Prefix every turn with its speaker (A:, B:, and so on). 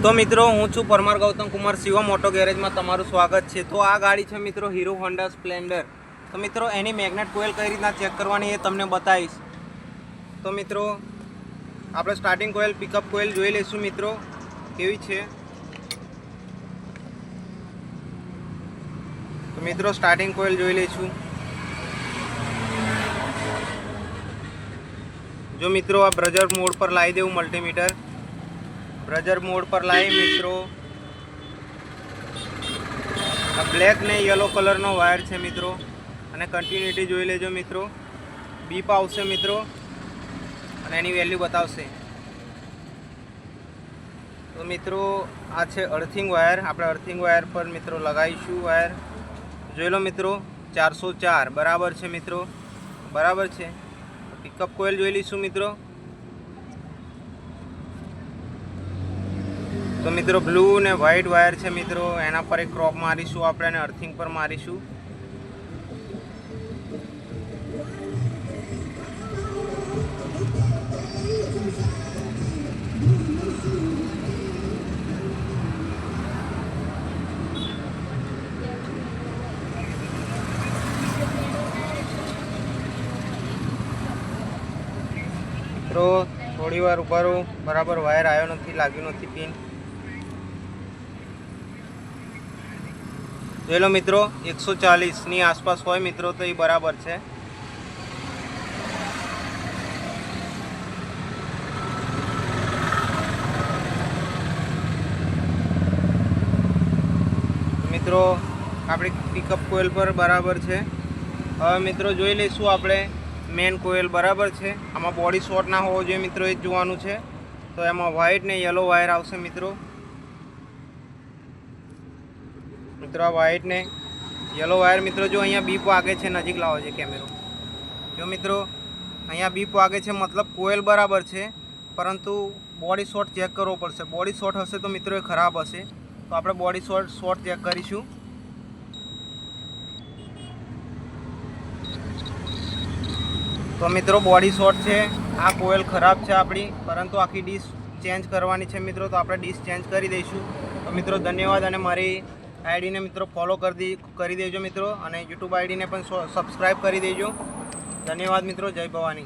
A: तो मित्रों हूँ छू परमार गौतम कुमार शिवम ऑटो गैरेज में तमारू स्वागत है। तो आ गाड़ी है मित्रों हीरो होंडा स्प्लेंडर। तो मित्रों एनी मैग्नेट कोयल कई रीतना चेक करवानी है तमने बताईश। तो मित्रों आप स्टार्टिंग कोयल पिकअप कोयल जोई लेशुं मित्रों केवी छे। तो मित्रों स्टार्टिंग कोयल जोई लेशुं। जो मित्रों आ ब्रजर मोड पर लाई देवुं मल्टीमीटर ब्रजर मोड पर लाई मित्रों आ ब्लेक ने येलो कलर नो वायर है मित्रों अने कंटिन्यूटी जोई लेजो मित्रों। बीप आवशे मित्रों अने एनी वेल्यू बतावशे। तो मित्रों आ छे अर्थिंग वायर। आपणे अर्थिंग वायर पर मित्रों लगाईशुं वायर। जोई लो मित्रों 404 बराबर है मित्रों बराबर है। पिकअप कोयल जोई लईशुं मित्रों। तो मित्रों ब्लू ने व्हाइट वायर है मित्रों एना पर एक क्रॉप मारीशुं आपणे अने अर्थिंग पर मारीशुं। मित्रों थोड़ी वार उभा रहो बराबर वायर आयो नहीं लाग्यु नहीं पिन। जोई लो मित्रों 140 नी आसपास होय मित्रों तो ये बराबर है। मित्रों आपणी पिकअप कोयल पर बराबर है। हवे मित्रों जोई लईशुं आपणे मेन कोयल बराबर है। आमां बॉडी शॉर्ट ना होवो जोईए मित्रों ए जोवानुं छे। तो एमां व्हाइट ने येलो वायर आवशे मित्रों। मित्रों व्हाइट ने येलो वायर मित्रों जो अहींया बीप वागे छे नजीक लावो छे कैमरो। जो मित्रों अहींया बीप वागे छे मतलब कोयल बराबर है परंतु बॉडी शॉर्ट चेक करवो पड़शे। बॉडी शॉर्ट हशे तो मित्रों ए खराब हशे। तो आपणे बॉडी शॉर्ट चेक करीशुं। तो मित्रों बॉडी शॉर्ट है आ कोयल खराब है आपणी परंतु आखी डिश चेन्ज करवानी है मित्रों। तो आपणे डिश चेन्ज करी दईशुं। तो मित्रों धन्यवाद अने मारी आईडी ने मित्रों फॉलो करी देजो मित्रों अने यूट्यूब आईडी ने पण सब्सक्राइब करी देजो। धन्यवाद मित्रों। जय भवानी।